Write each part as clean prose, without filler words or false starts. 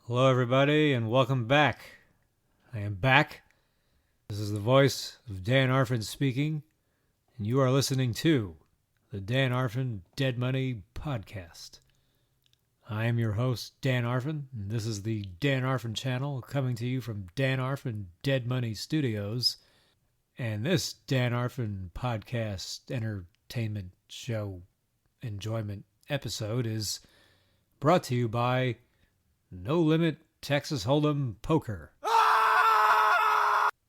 Hello, everybody, and welcome back. I am back. This is the voice of Dan Arfin speaking, and you are listening to the Dan Arfin Dead Money Podcast. I am your host, Dan Arfin, and this is the Dan Arfin channel coming to you from Dan Arfin Dead Money Studios. And this Dan Arfin Podcast entertainment show enjoyment episode is brought to you by No Limit Texas Hold'em Poker.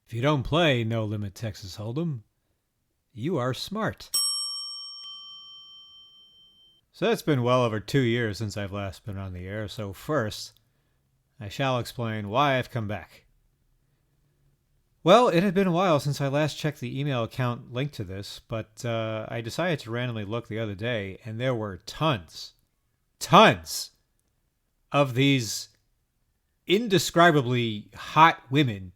If you don't play No Limit Texas Hold'em, you are smart. So it's been well over 2 years since I've last been on the air, so first, I shall explain why I've come back. Well, it had been a while since I last checked the email account linked to this, but I decided to randomly look the other day, and there were tons of these indescribably hot women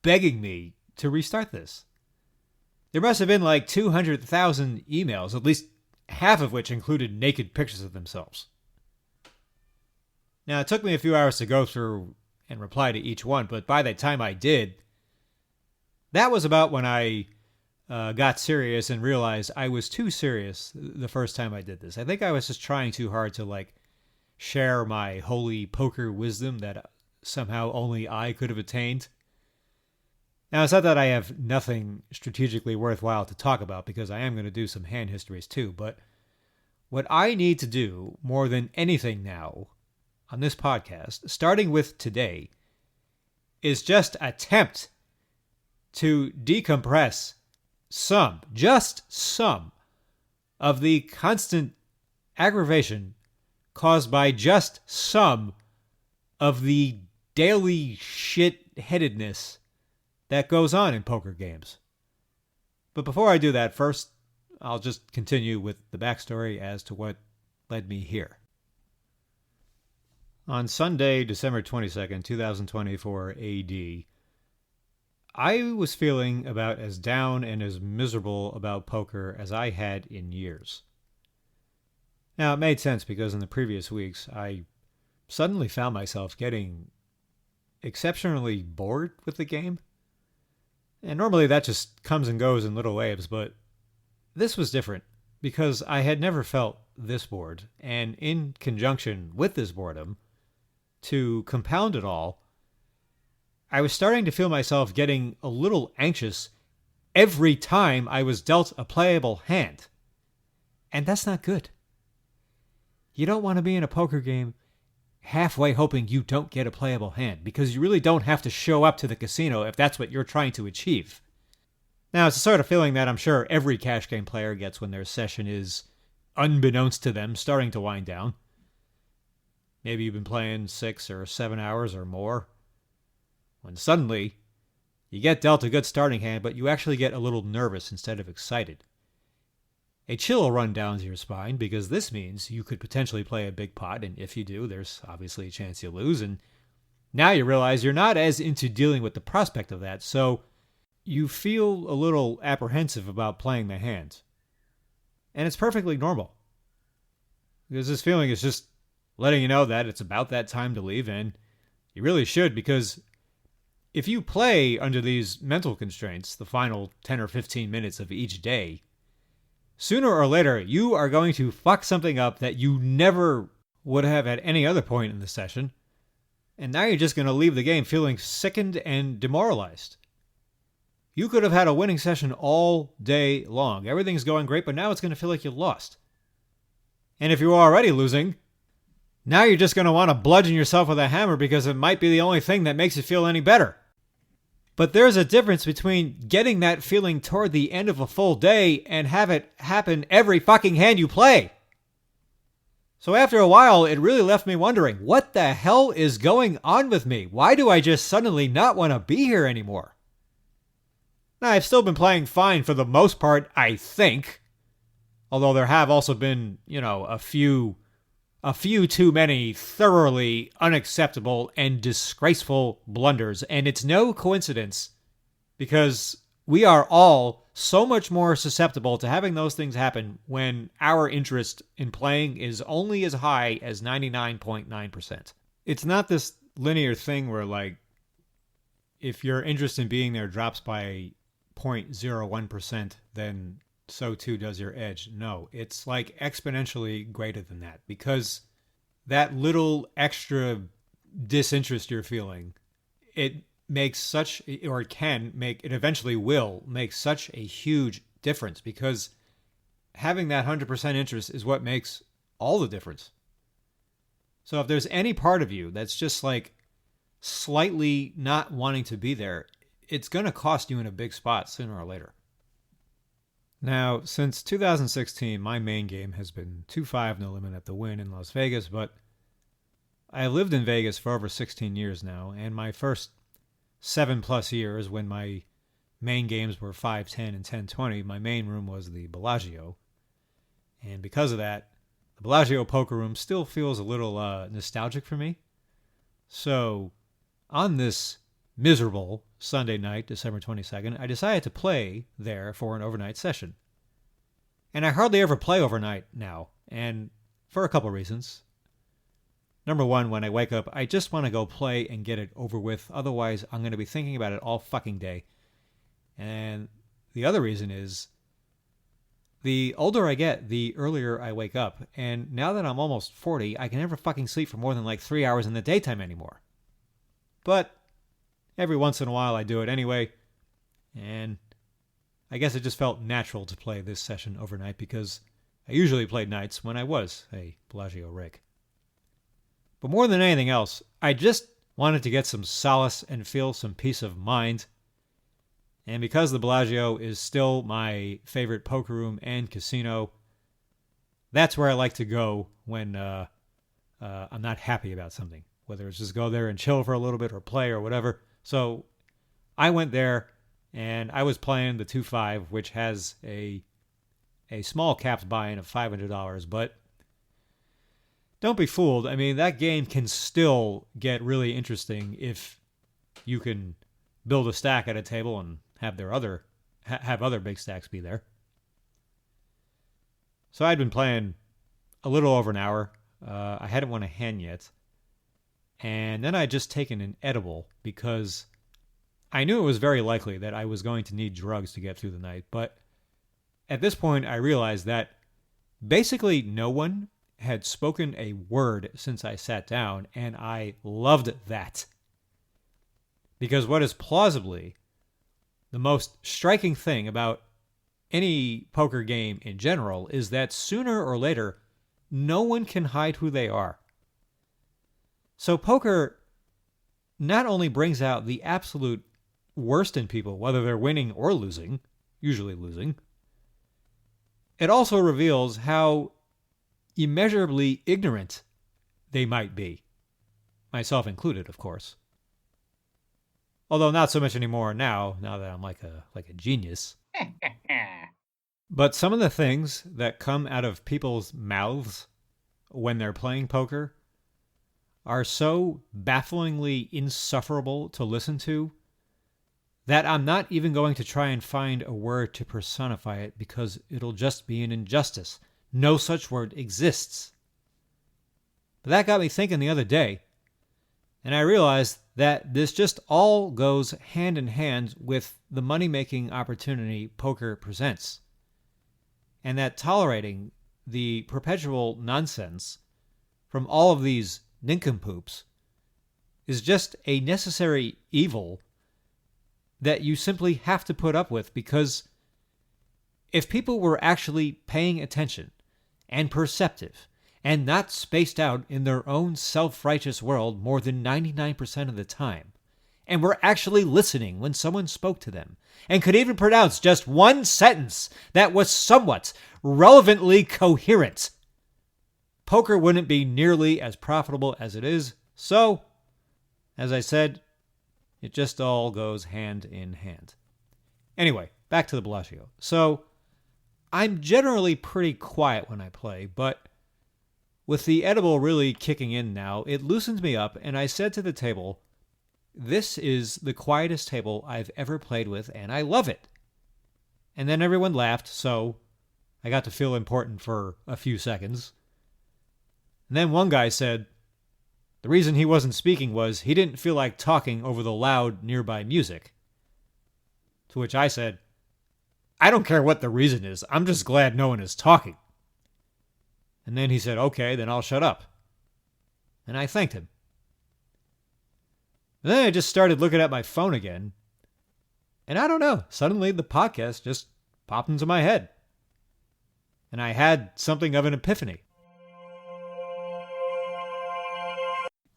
begging me to restart this. There must have been like 200,000 emails, at least half of which included naked pictures of themselves. Now, it took me a few hours to go through and reply to each one, but by the time I did, that was about when I got serious and realized I was too serious the first time I did this. I think I was just trying too hard to share my holy poker wisdom that somehow only I could have attained. Now, it's not that I have nothing strategically worthwhile to talk about, because I am going to do some hand histories too, but what I need to do more than anything now on this podcast, starting with today, is just attempt to decompress just some of the constant aggravation caused by just some of the daily shit-headedness that goes on in poker games. But before I do that, first, I'll just continue with the backstory as to what led me here. On Sunday, December 22nd, 2024 AD, I was feeling about as down and as miserable about poker as I had in years. Now, it made sense because in the previous weeks, I suddenly found myself getting exceptionally bored with the game. And normally that just comes and goes in little waves, but this was different because I had never felt this bored. And in conjunction with this boredom, to compound it all, I was starting to feel myself getting a little anxious every time I was dealt a playable hand. And that's not good. You don't want to be in a poker game halfway hoping you don't get a playable hand, because you really don't have to show up to the casino if that's what you're trying to achieve. Now, it's the sort of feeling that I'm sure every cash game player gets when their session is, unbeknownst to them, starting to wind down. Maybe you've been playing 6 or 7 hours or more, when suddenly you get dealt a good starting hand, but you actually get a little nervous instead of excited. A chill will run down your spine, because this means you could potentially play a big pot, and if you do, there's obviously a chance you'll lose, and now you realize you're not as into dealing with the prospect of that, so you feel a little apprehensive about playing the hand. And it's perfectly normal, because this feeling is just letting you know that it's about that time to leave, and you really should, because if you play under these mental constraints the final 10 or 15 minutes of each day, sooner or later, you are going to fuck something up that you never would have at any other point in the session, and now you're just going to leave the game feeling sickened and demoralized. You could have had a winning session all day long. Everything's going great, but now it's going to feel like you lost. And if you're already losing, now you're just going to want to bludgeon yourself with a hammer because it might be the only thing that makes you feel any better. But there's a difference between getting that feeling toward the end of a full day and have it happen every fucking hand you play. So after a while, it really left me wondering, what the hell is going on with me? Why do I just suddenly not want to be here anymore? Now, I've still been playing fine for the most part, I think. Although there have also been, a few too many thoroughly unacceptable and disgraceful blunders. And it's no coincidence, because we are all so much more susceptible to having those things happen when our interest in playing is only as high as 99.9%. It's not this linear thing where, like, if your interest in being there drops by 0.01%, then so too does your edge. No, it's like exponentially greater than that, because that little extra disinterest you're feeling, it makes such, or it can make, it eventually will make such a huge difference, because having that 100% interest is what makes all the difference. So if there's any part of you that's just like slightly not wanting to be there, it's going to cost you in a big spot sooner or later. Now, since 2016, my main game has been 2-5 no limit at the Wynn in Las Vegas, but I lived in Vegas for over 16 years now, and my first 7+ years, when my main games were 5-10 and 10-20, my main room was the Bellagio. And because of that, the Bellagio poker room still feels a little nostalgic for me. So on this miserable Sunday night, December 22nd, I decided to play there for an overnight session. And I hardly ever play overnight now, and for a couple reasons. Number one, when I wake up, I just want to go play and get it over with. Otherwise, I'm going to be thinking about it all fucking day. And the other reason is, the older I get, the earlier I wake up. And now that I'm almost 40, I can never fucking sleep for more than like 3 hours in the daytime anymore. But every once in a while I do it anyway. And I guess it just felt natural to play this session overnight, because I usually played nights when I was a Bellagio rake. But more than anything else, I just wanted to get some solace and feel some peace of mind. And because the Bellagio is still my favorite poker room and casino, that's where I like to go when I'm not happy about something, whether it's just go there and chill for a little bit or play or whatever. So I went there, and I was playing the 2-5, which has a small capped buy-in of $500, but don't be fooled. I mean, that game can still get really interesting if you can build a stack at a table and have other big stacks be there. So I'd been playing a little over an hour. I hadn't won a hand yet. And then I'd just taken an edible, because I knew it was very likely that I was going to need drugs to get through the night. But at this point, I realized that basically no one had spoken a word since I sat down, and I loved that. Because what is plausibly the most striking thing about any poker game in general is that sooner or later, no one can hide who they are. So poker not only brings out the absolute worst in people, whether they're winning or losing, usually losing, it also reveals how immeasurably ignorant they might be. Myself included, of course. Although not so much anymore now that I'm like a genius. But some of the things that come out of people's mouths when they're playing poker are so bafflingly insufferable to listen to that I'm not even going to try and find a word to personify it, because it'll just be an injustice. No such word exists. But that got me thinking the other day, and I realized that this just all goes hand in hand with the money-making opportunity poker presents, and that tolerating the perpetual nonsense from all of these nincompoops is just a necessary evil that you simply have to put up with, because if people were actually paying attention and perceptive and not spaced out in their own self-righteous world more than 99% of the time, and were actually listening when someone spoke to them, and could even pronounce just one sentence that was somewhat relevantly coherent, poker wouldn't be nearly as profitable as it is. So, as I said, it just all goes hand in hand. Anyway, back to the Bellagio. So, I'm generally pretty quiet when I play, but with the edible really kicking in now, it loosens me up, and I said to the table, this is the quietest table I've ever played with, and I love it. And then everyone laughed, so I got to feel important for a few seconds. And then one guy said, The reason he wasn't speaking was he didn't feel like talking over the loud nearby music. To which I said, I don't care what the reason is. I'm just glad no one is talking. And then he said, okay, then I'll shut up. And I thanked him. And then I just started looking at my phone again. And I don't know, suddenly the podcast just popped into my head. And I had something of an epiphany.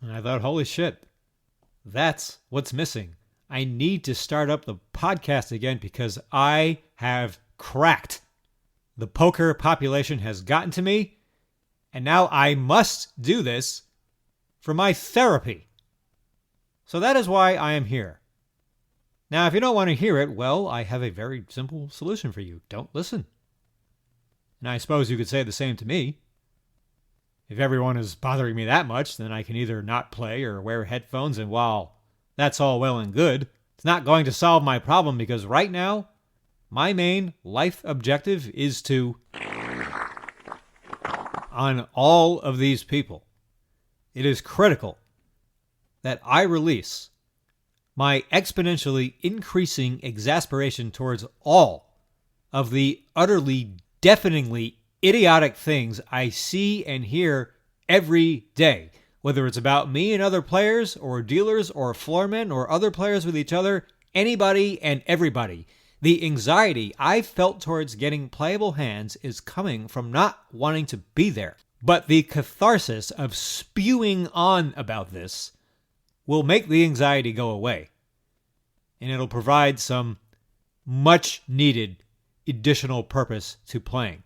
And I thought, holy shit, that's what's missing. I need to start up the podcast again because I have cracked. The poker population has gotten to me, and now I must do this for my therapy. So that is why I am here. Now, if you don't want to hear it, well, I have a very simple solution for you. Don't listen. And I suppose you could say the same to me. If everyone is bothering me that much, then I can either not play or wear headphones, and while that's all well and good, it's not going to solve my problem because right now, my main life objective is to, on all of these people, it is critical that I release my exponentially increasing exasperation towards all of the utterly, deafeningly idiotic things I see and hear every day, whether it's about me and other players or dealers or floormen or other players with each other, anybody and everybody. The anxiety I've felt towards getting playable hands is coming from not wanting to be there. But the catharsis of spewing on about this will make the anxiety go away. And it'll provide some much needed additional purpose to playing.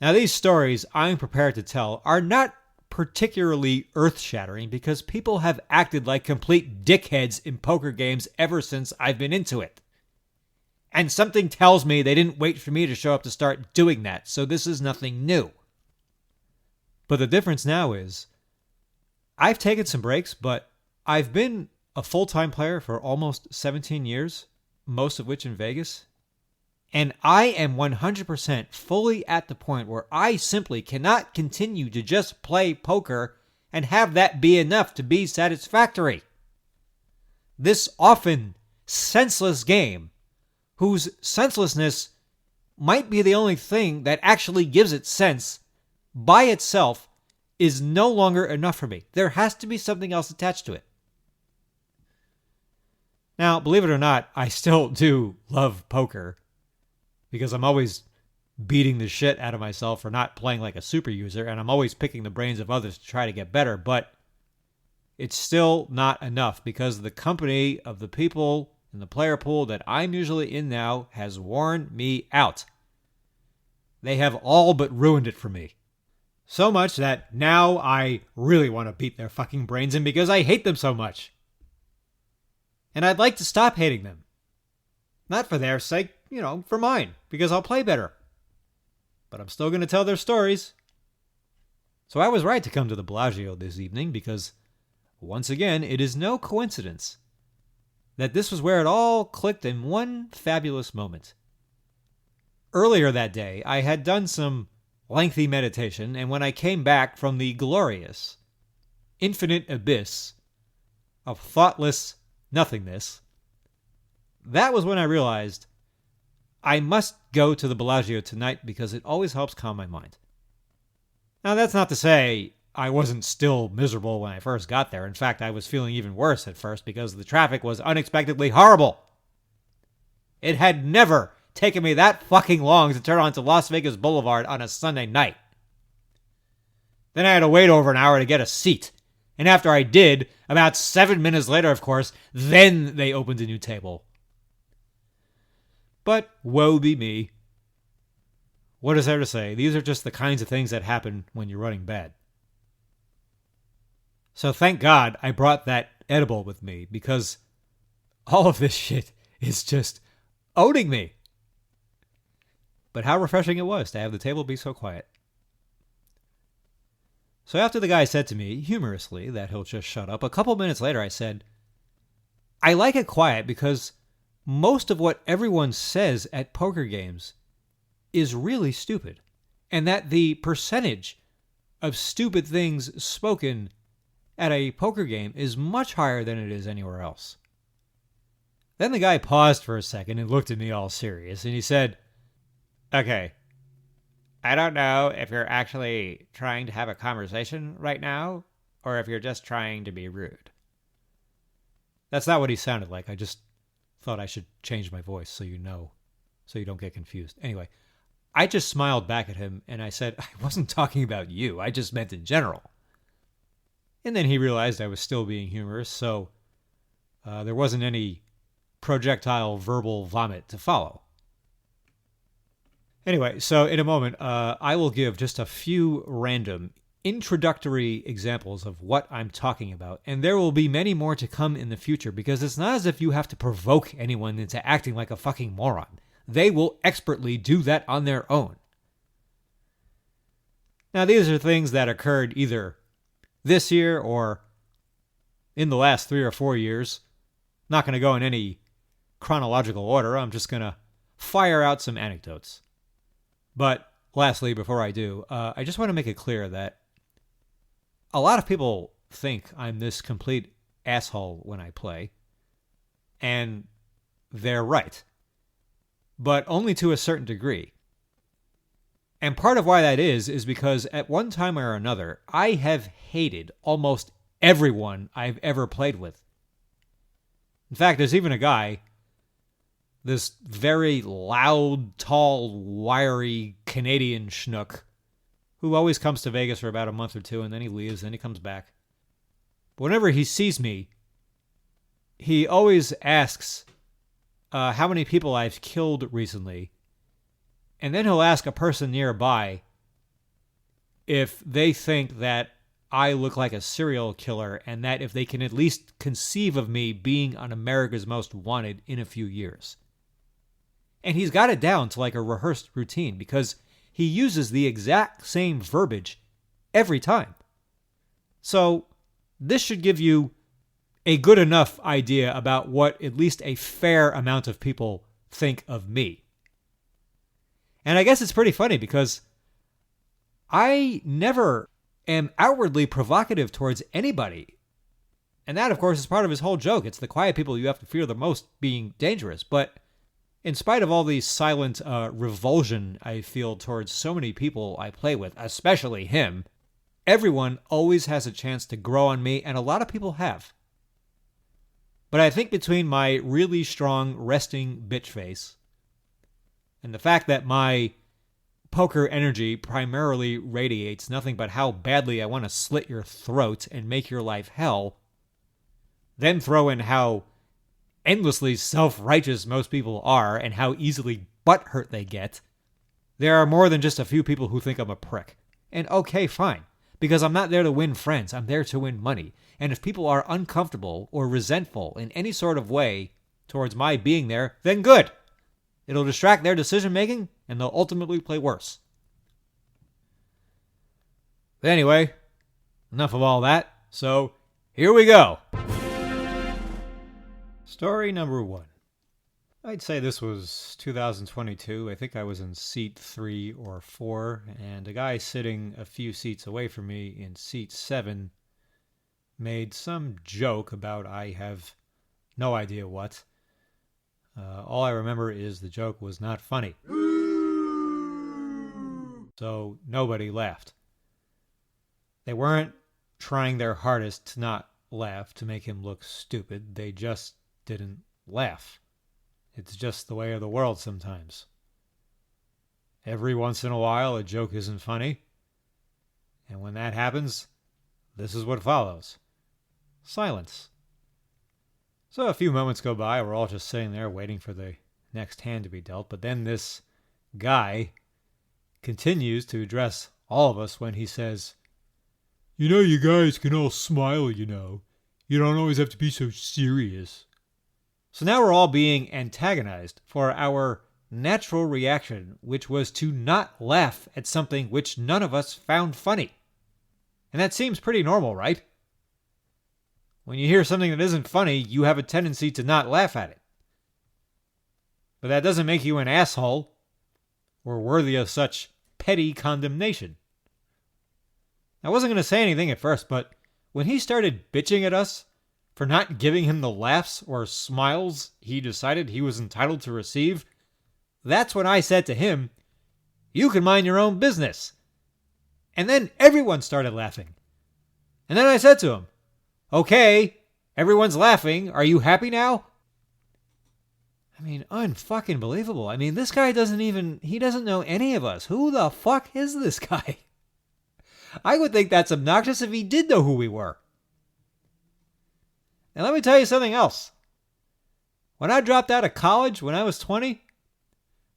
Now, these stories I'm prepared to tell are not particularly earth-shattering because people have acted like complete dickheads in poker games ever since I've been into it. And something tells me they didn't wait for me to show up to start doing that, so this is nothing new. But the difference now is, I've taken some breaks, but I've been a full-time player for almost 17 years, most of which in Vegas. And I am 100% fully at the point where I simply cannot continue to just play poker and have that be enough to be satisfactory. This often senseless game, whose senselessness might be the only thing that actually gives it sense, by itself is no longer enough for me. There has to be something else attached to it. Now, believe it or not, I still do love poker, because I'm always beating the shit out of myself for not playing like a super user, and I'm always picking the brains of others to try to get better, but it's still not enough because the company of the people in the player pool that I'm usually in now has worn me out. They have all but ruined it for me. So much that now I really want to beat their fucking brains in because I hate them so much. And I'd like to stop hating them. Not for their sake, for mine, because I'll play better. But I'm still going to tell their stories. So I was right to come to the Bellagio this evening because, once again, it is no coincidence that this was where it all clicked in one fabulous moment. Earlier that day, I had done some lengthy meditation, and when I came back from the glorious, infinite abyss of thoughtless nothingness, that was when I realized I must go to the Bellagio tonight because it always helps calm my mind. Now, that's not to say I wasn't still miserable when I first got there. In fact, I was feeling even worse at first because the traffic was unexpectedly horrible. It had never taken me that fucking long to turn onto Las Vegas Boulevard on a Sunday night. Then I had to wait over an hour to get a seat. And after I did, about 7 minutes later, of course, then they opened a new table. But woe be me. What is there to say? These are just the kinds of things that happen when you're running bad. So thank God I brought that edible with me because all of this shit is just owning me. But how refreshing it was to have the table be so quiet. So after the guy said to me, humorously, that he'll just shut up, a couple minutes later I said, I like it quiet because most of what everyone says at poker games is really stupid, and that the percentage of stupid things spoken at a poker game is much higher than it is anywhere else. Then the guy paused for a second and looked at me all serious, and he said, "Okay, I don't know if you're actually trying to have a conversation right now, or if you're just trying to be rude." That's not what he sounded like. I just thought I should change my voice so you know, so you don't get confused. Anyway, I just smiled back at him, and I said, "I wasn't talking about you. I just meant in general." And then he realized I was still being humorous, so there wasn't any projectile verbal vomit to follow. Anyway, so in a moment, I will give just a few random introductory examples of what I'm talking about, and there will be many more to come in the future, because it's not as if you have to provoke anyone into acting like a fucking moron. They will expertly do that on their own. Now, these are things that occurred either this year or in the last 3 or 4 years. Not going to go in any chronological order. I'm just going to fire out some anecdotes. But lastly, before I do, I just want to make it clear that a lot of people think I'm this complete asshole when I play, and they're right, but only to a certain degree. And part of why that is because at one time or another, I have hated almost everyone I've ever played with. In fact, there's even a guy, this very loud, tall, wiry Canadian schnook, who always comes to Vegas for about a month or two, and then he leaves, then he comes back. But whenever he sees me, he always asks how many people I've killed recently, and then he'll ask a person nearby if they think that I look like a serial killer, and that if they can at least conceive of me being on America's Most Wanted in a few years. And he's got it down to like a rehearsed routine, because he uses the exact same verbiage every time. So this should give you a good enough idea about what at least a fair amount of people think of me. And I guess it's pretty funny because I never am outwardly provocative towards anybody. And that, of course, is part of his whole joke. It's the quiet people you have to fear the most being dangerous. But in spite of all the silent revulsion I feel towards so many people I play with, especially him, everyone always has a chance to grow on me, and a lot of people have. But I think between my really strong resting bitch face and the fact that my poker energy primarily radiates nothing but how badly I want to slit your throat and make your life hell, then throw in how endlessly self-righteous most people are and how easily butthurt they get, there are more than just a few people who think I'm a prick. And okay, fine. Because I'm not there to win friends. I'm there to win money. And if people are uncomfortable or resentful in any sort of way towards my being there, then good. It'll distract their decision-making, and they'll ultimately play worse. But anyway, enough of all that. So, here we go. Story number 1. I'd say this was 2022. I think I was in seat 3 or 4, and a guy sitting a few seats away from me in seat 7 made some joke about I have no idea what. All I remember is the joke was not funny. So nobody laughed. They weren't trying their hardest to not laugh to make him look stupid. They just didn't laugh. It's just the way of the world sometimes. Every once in a while, a joke isn't funny. And when that happens, this is what follows. Silence. So a few moments go by. We're all just sitting there waiting for the next hand to be dealt. But then this guy continues to address all of us when he says, "You know, you guys can all smile, you know. You don't always have to be so serious." So now we're all being antagonized for our natural reaction, which was to not laugh at something which none of us found funny. And that seems pretty normal, right? When you hear something that isn't funny, you have a tendency to not laugh at it. But that doesn't make you an asshole or worthy of such petty condemnation. I wasn't going to say anything at first, but when he started bitching at us for not giving him the laughs or smiles he decided he was entitled to receive, that's when I said to him, "You can mind your own business." And then everyone started laughing. And then I said to him, "Okay, everyone's laughing. Are you happy now?" I mean, unfucking believable. I mean, this guy he doesn't know any of us. Who the fuck is this guy? I would think that's obnoxious if he did know who we were. And let me tell you something else. When I dropped out of college when I was 20,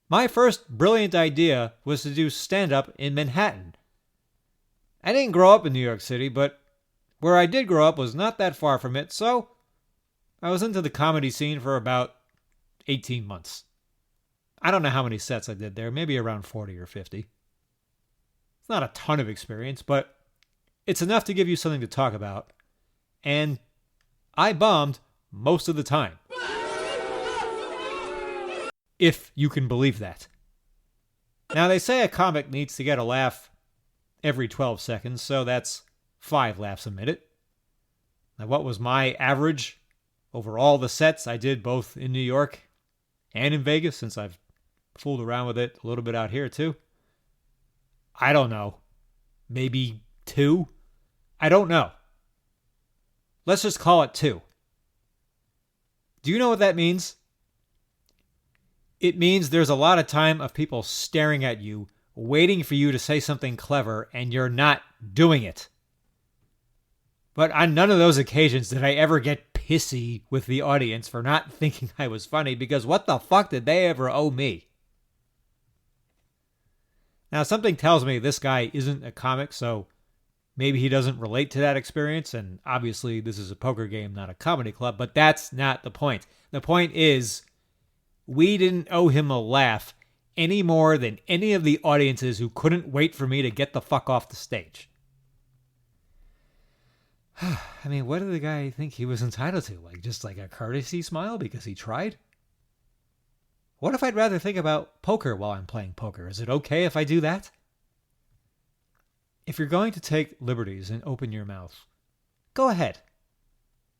my first brilliant idea was to do stand-up in Manhattan. I didn't grow up in New York City, but where I did grow up was not that far from it, so I was into the comedy scene for about 18 months. I don't know how many sets I did there, maybe around 40 or 50. It's not a ton of experience, but it's enough to give you something to talk about. And I bombed most of the time. If you can believe that. Now, they say a comic needs to get a laugh every 12 seconds, so that's 5 laughs a minute. Now, what was my average over all the sets I did both in New York and in Vegas, since I've fooled around with it a little bit out here too? I don't know. Maybe 2? I don't know. Let's just call it 2. Do you know what that means? It means there's a lot of time of people staring at you, waiting for you to say something clever, and you're not doing it. But on none of those occasions did I ever get pissy with the audience for not thinking I was funny, because what the fuck did they ever owe me? Now, something tells me this guy isn't a comic, so maybe he doesn't relate to that experience, and obviously this is a poker game, not a comedy club, but that's not the point. The point is, we didn't owe him a laugh any more than any of the audiences who couldn't wait for me to get the fuck off the stage. I mean, what did the guy think he was entitled to? Just like a courtesy smile because he tried? What if I'd rather think about poker while I'm playing poker? Is it okay if I do that? If you're going to take liberties and open your mouth, go ahead.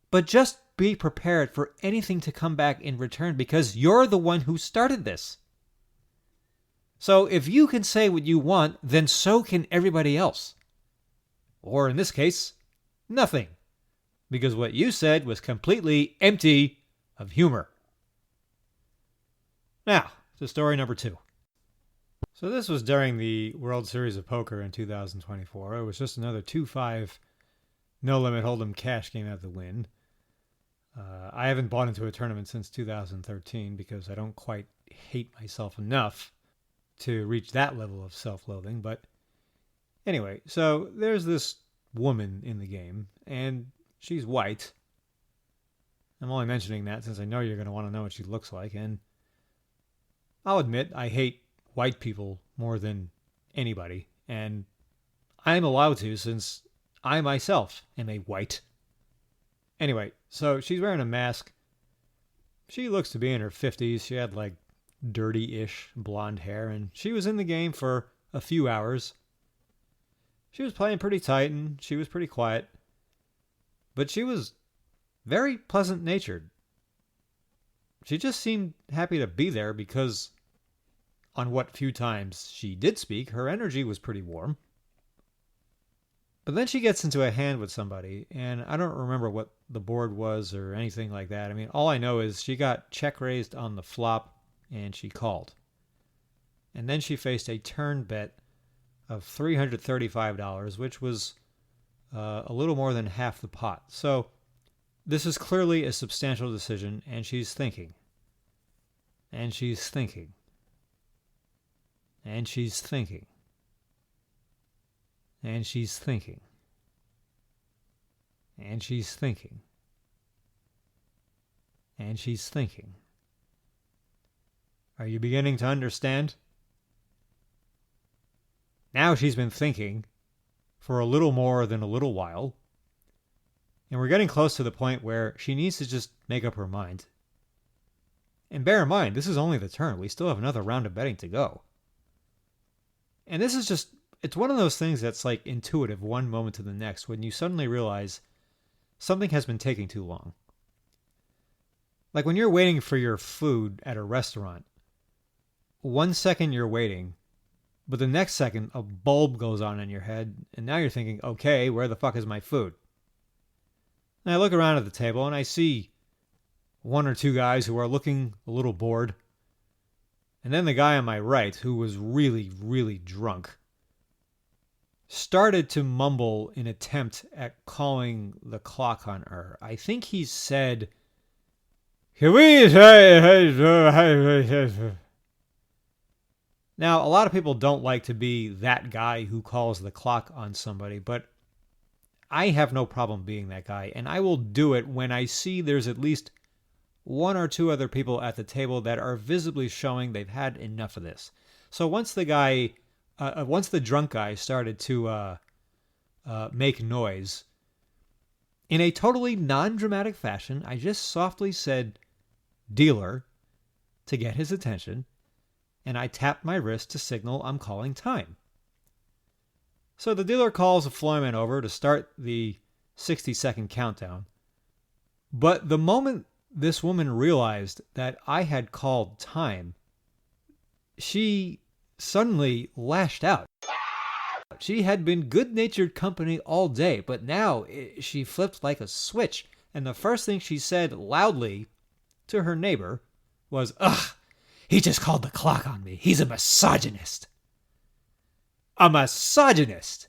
But just be prepared for anything to come back in return, because you're the one who started this. So if you can say what you want, then so can everybody else. Or in this case, nothing. Because what you said was completely empty of humor. Now, to story number 2. So this was during the World Series of Poker in 2024. It was just another 2-5 no-limit hold'em cash game out the win. I haven't bought into a tournament since 2013 because I don't quite hate myself enough to reach that level of self-loathing. But anyway, so there's this woman in the game, and she's white. I'm only mentioning that since I know you're going to want to know what she looks like, and I'll admit I hate white people more than anybody, and I'm allowed to since I myself am a white. Anyway, so she's wearing a mask. She looks to be in her 50s. She had dirty-ish blonde hair, and she was in the game for a few hours. She was playing pretty tight, and she was pretty quiet. But she was very pleasant-natured. She just seemed happy to be there because on what few times she did speak, her energy was pretty warm. But then she gets into a hand with somebody, and I don't remember what the board was or anything like that. I mean, all I know is she got check raised on the flop, and she called. And then she faced a turn bet of $335, which was a little more than half the pot. So this is clearly a substantial decision, and she's thinking. And she's thinking. And she's thinking. And she's thinking. And she's thinking. And she's thinking. Are you beginning to understand? Now she's been thinking for a little more than a little while, and we're getting close to the point where she needs to just make up her mind. And bear in mind, this is only the turn. We still have another round of betting to go. And this is just It's one of those things that's like intuitive one moment to the next when you suddenly realize something has been taking too long. Like when you're waiting for your food at a restaurant, 1 second you're waiting, but the next second a bulb goes on in your head, and now you're thinking, okay, where the fuck is my food? And I look around at the table and I see one or two guys who are looking a little bored. And then the guy on my right, who was really, really drunk, started to mumble in attempt at calling the clock on her. I think he said, "Can we say..." Now, a lot of people don't like to be that guy who calls the clock on somebody, but I have no problem being that guy, and I will do it when I see there's at least one or two other people at the table that are visibly showing they've had enough of this. So once the drunk guy started to make noise, in a totally non-dramatic fashion, I just softly said, "Dealer," to get his attention, and I tapped my wrist to signal I'm calling time. So the dealer calls a floorman over to start the 60-second countdown. But the moment this woman realized that I had called time, she suddenly lashed out. She had been good-natured company all day, but now she flipped like a switch, and the first thing she said loudly to her neighbor was, "Ugh, he just called the clock on me. He's a misogynist." A misogynist.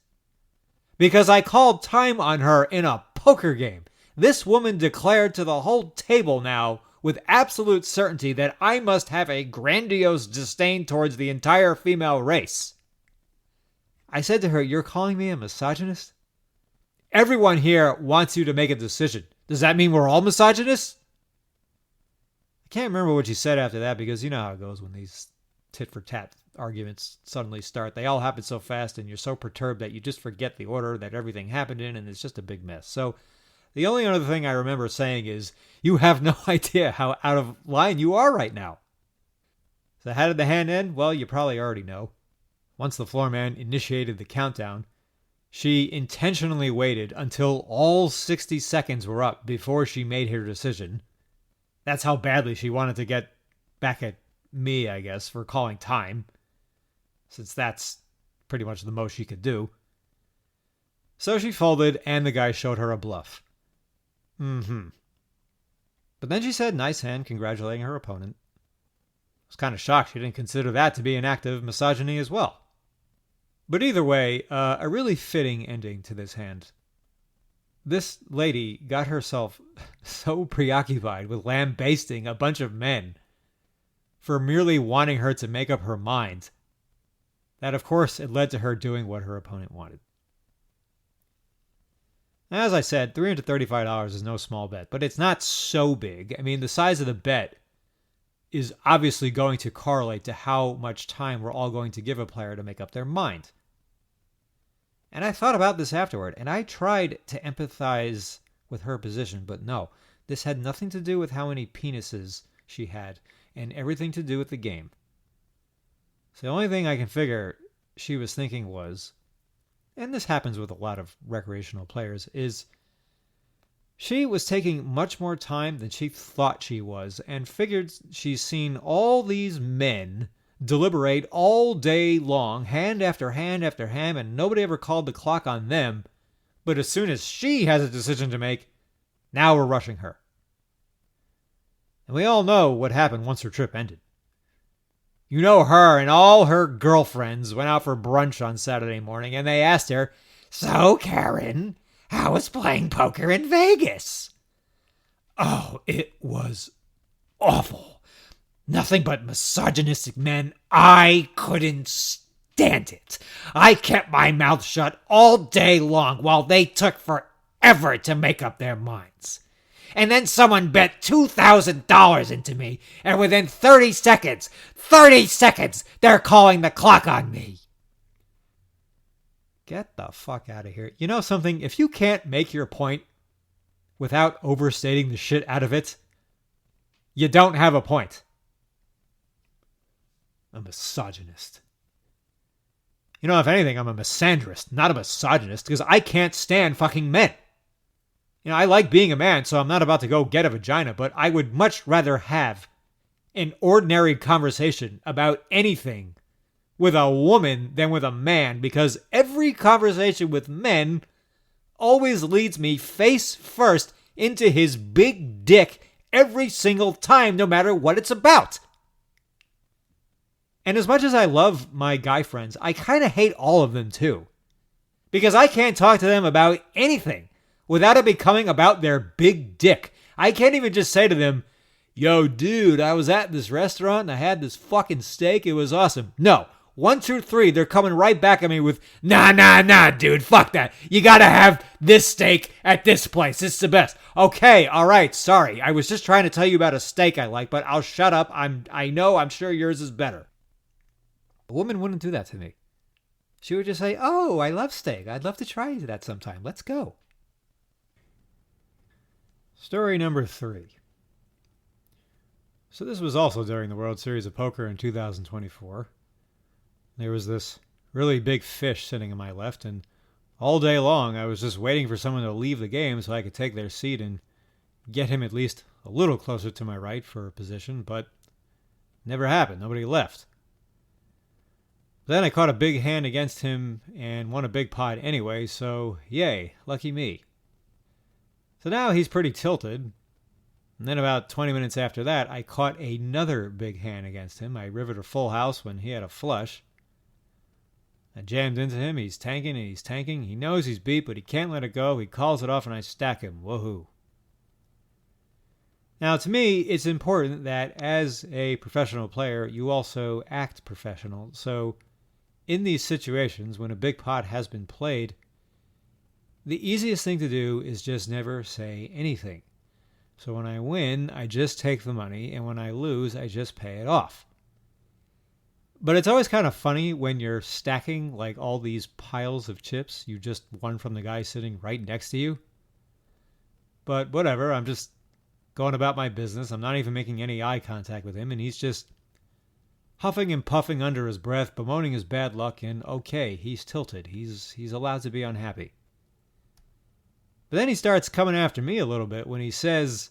Because I called time on her in a poker game. This woman declared to the whole table now with absolute certainty that I must have a grandiose disdain towards the entire female race. I said to her, "You're calling me a misogynist? Everyone here wants you to make a decision. Does that mean we're all misogynists?" I can't remember what she said after that, because you know how it goes when these tit-for-tat arguments suddenly start. They all happen so fast, and you're so perturbed that you just forget the order that everything happened in, and it's just a big mess. So the only other thing I remember saying is, "You have no idea how out of line you are right now." So how did the hand end? Well, you probably already know. Once the floorman initiated the countdown, she intentionally waited until all 60 seconds were up before she made her decision. That's how badly she wanted to get back at me, I guess, for calling time, since that's pretty much the most she could do. So she folded, and the guy showed her a bluff. But then she said, "Nice hand," congratulating her opponent. I was kind of shocked she didn't consider that to be an act of misogyny as well. But either way, a really fitting ending to this hand. This lady got herself so preoccupied with lambasting a bunch of men for merely wanting her to make up her mind that, of course, it led to her doing what her opponent wanted. As I said, $335 is no small bet, but it's not so big. I mean, the size of the bet is obviously going to correlate to how much time we're all going to give a player to make up their mind. And I thought about this afterward, and I tried to empathize with her position, but no, this had nothing to do with how many penises she had, and everything to do with the game. So the only thing I can figure she was thinking was, and this happens with a lot of recreational players, is she was taking much more time than she thought she was, and figured she's seen all these men deliberate all day long, hand after hand after hand, and nobody ever called the clock on them. But as soon as she has a decision to make, now we're rushing her. And we all know what happened once her trip ended. You know, her and all her girlfriends went out for brunch on Saturday morning, and they asked her, "So, Karen, how was playing poker in Vegas?" Oh, it was awful. Nothing but misogynistic men. I couldn't stand it. I kept my mouth shut all day long while they took forever to make up their minds. And then someone bet $2,000 into me, and within 30 seconds, they're calling the clock on me. Get the fuck out of here. You know something? If you can't make your point without overstating the shit out of it, you don't have a point. A misogynist. You know, if anything, I'm a misandrist, not a misogynist, because I can't stand fucking men. You know, I like being a man, so I'm not about to go get a vagina, but I would much rather have an ordinary conversation about anything with a woman than with a man, because every conversation with men always leads me face first into his big dick every single time, no matter what it's about. And as much as I love my guy friends, I kind of hate all of them too. Because I can't talk to them about anything without it becoming about their big dick. I can't even just say to them, yo, dude, I was at this restaurant and I had this fucking steak. It was awesome. No. 1, 2, 3, they're coming right back at me with, nah, dude, fuck that. You gotta have this steak at this place. It's the best. Okay, all right, sorry. I was just trying to tell you about a steak I like, but I'll shut up. I'm sure yours is better. A woman wouldn't do that to me. She would just say, oh, I love steak. I'd love to try that sometime. Let's go. Story number 3. So this was also during the World Series of Poker in 2024. There was this really big fish sitting on my left, and all day long I was just waiting for someone to leave the game so I could take their seat and get him at least a little closer to my right for a position, but never happened. Nobody left. Then I caught a big hand against him and won a big pot anyway, so yay, lucky me. So now he's pretty tilted. And then about 20 minutes after that, I caught another big hand against him. I riveted a full house when he had a flush. I jammed into him. He's tanking and he's tanking. He knows he's beat, but he can't let it go. He calls it off and I stack him. Woohoo. Now, to me, it's important that as a professional player, you also act professional. So in these situations, when a big pot has been played, the easiest thing to do is just never say anything. So when I win, I just take the money, and when I lose, I just pay it off. But it's always kind of funny when you're stacking like all these piles of chips you just won from the guy sitting right next to you. But whatever, I'm just going about my business. I'm not even making any eye contact with him, and he's just huffing and puffing under his breath, bemoaning his bad luck, and okay, he's tilted. He's allowed to be unhappy. But then he starts coming after me a little bit when he says,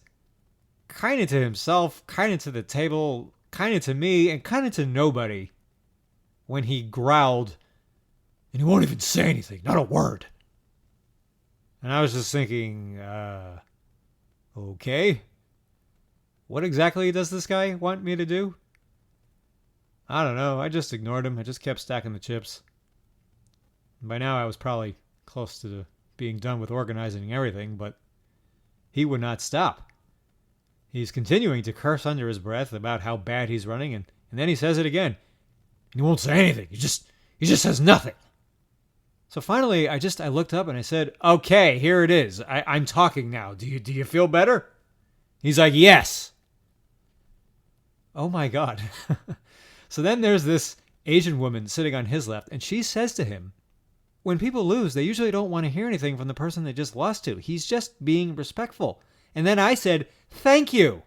kind of to himself, kind of to the table, kind of to me, and kind of to nobody, when he growled, and he won't even say anything, not a word. And I was just thinking, okay, what exactly does this guy want me to do? I don't know. I just ignored him. I just kept stacking the chips. And by now I was probably close to being done with organizing everything, but he would not stop. He's continuing to curse under his breath about how bad he's running, and then he says it again. He won't say anything. He just says nothing. So finally, I looked up and I said, okay, here it is. I'm talking now. Do you feel better? He's like, yes. Oh my God. So then there's this Asian woman sitting on his left, and she says to him, when people lose, they usually don't want to hear anything from the person they just lost to. He's just being respectful. And then I said, thank you.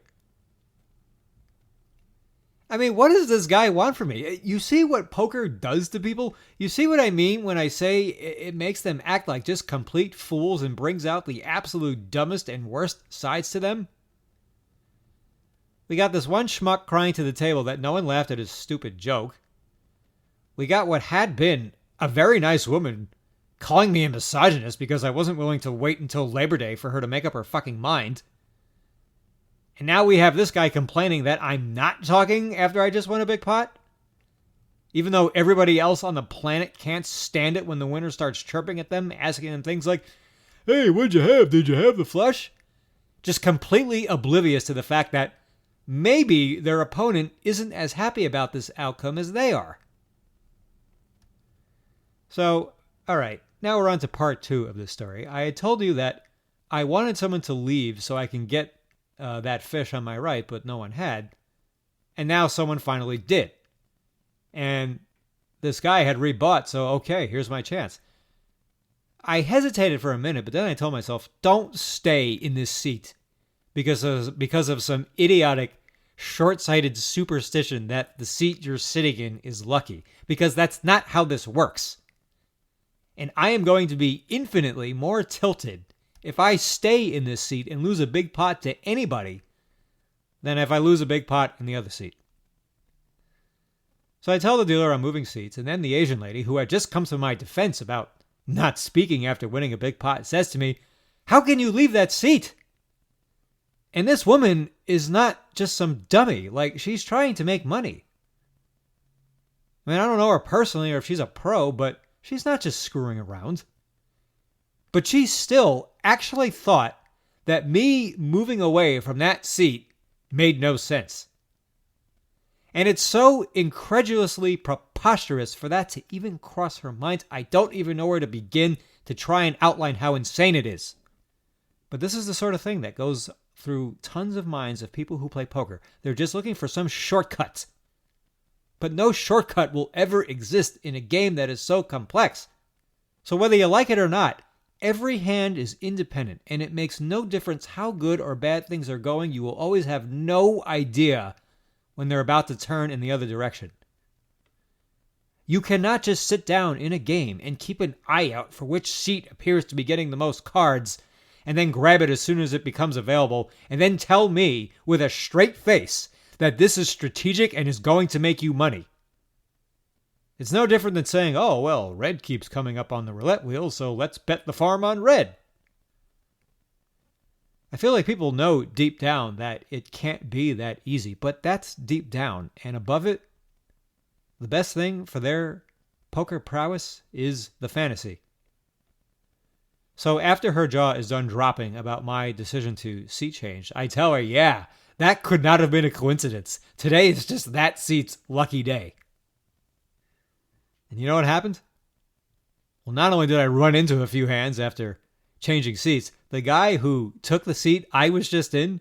I mean, what does this guy want from me? You see what poker does to people? You see what I mean when I say it makes them act like just complete fools and brings out the absolute dumbest and worst sides to them? We got this one schmuck crying to the table that no one laughed at his stupid joke. We got what had been a very nice woman calling me a misogynist because I wasn't willing to wait until Labor Day for her to make up her fucking mind. And now we have this guy complaining that I'm not talking after I just won a big pot? Even though everybody else on the planet can't stand it when the winner starts chirping at them, asking them things like, hey, what'd you have? Did you have the flush? Just completely oblivious to the fact that maybe their opponent isn't as happy about this outcome as they are. So, all right, now we're on to part 2 of this story. I had told you that I wanted someone to leave so I can get that fish on my right, but no one had. And now someone finally did. And this guy had rebought, so okay, here's my chance. I hesitated for a minute, but then I told myself, don't stay in this seat because of some idiotic short-sighted superstition that the seat you're sitting in is lucky, because that's not how this works. And I am going to be infinitely more tilted if I stay in this seat and lose a big pot to anybody than if I lose a big pot in the other seat. So I tell the dealer I'm moving seats, and then the Asian lady, who had just come to my defense about not speaking after winning a big pot, says to me, "How can you leave that seat?" And this woman is not just some dummy. Like, she's trying to make money. I mean, I don't know her personally or if she's a pro, but she's not just screwing around. But she still actually thought that me moving away from that seat made no sense. And it's so incredulously preposterous for that to even cross her mind. I don't even know where to begin to try and outline how insane it is. But this is the sort of thing that goes through tons of minds of people who play poker. They're just looking for some shortcut. But no shortcut will ever exist in a game that is so complex. So whether you like it or not, every hand is independent, and it makes no difference how good or bad things are going. You will always have no idea when they're about to turn in the other direction. You cannot just sit down in a game and keep an eye out for which seat appears to be getting the most cards and then grab it as soon as it becomes available and then tell me with a straight face that this is strategic and is going to make you money. It's no different than saying, "Oh, well, red keeps coming up on the roulette wheel, so let's bet the farm on red." I feel like people know deep down that it can't be that easy, but that's deep down. And above it, the best thing for their poker prowess is the fantasy. So after her jaw is done dropping about my decision to seat change, I tell her, yeah, that could not have been a coincidence. Today is just that seat's lucky day. And you know what happened? Well, not only did I run into a few hands after changing seats, the guy who took the seat I was just in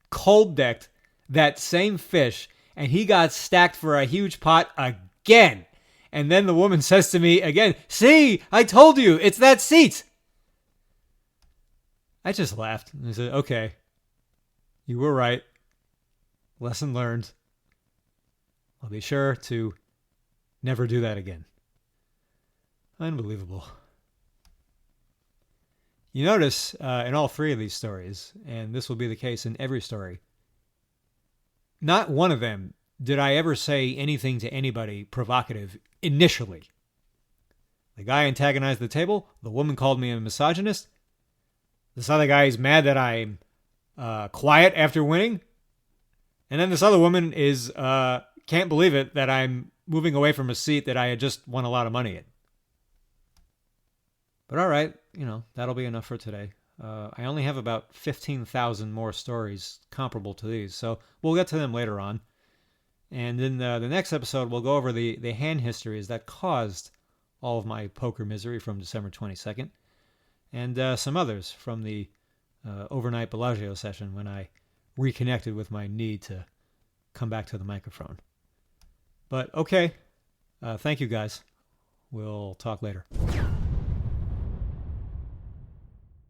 cold decked that same fish, and he got stacked for a huge pot again. And then the woman says to me again, "See, I told you, it's that seat." I just laughed and I said, "Okay, you were right. Lesson learned. I'll be sure to never do that again." Unbelievable. You notice in all three of these stories, and this will be the case in every story, not one of them did I ever say anything to anybody provocative initially. The guy antagonized the table. The woman called me a misogynist. This other guy is mad that I'm quiet after winning. And then this other woman is can't believe it that I'm moving away from a seat that I had just won a lot of money in. But all right, that'll be enough for today. I only have about 15,000 more stories comparable to these, so we'll get to them later on. And in the next episode, we'll go over the hand histories that caused all of my poker misery from December 22nd, and some others from the overnight Bellagio session when I reconnected with my need to come back to the microphone. But okay, thank you guys. We'll talk later.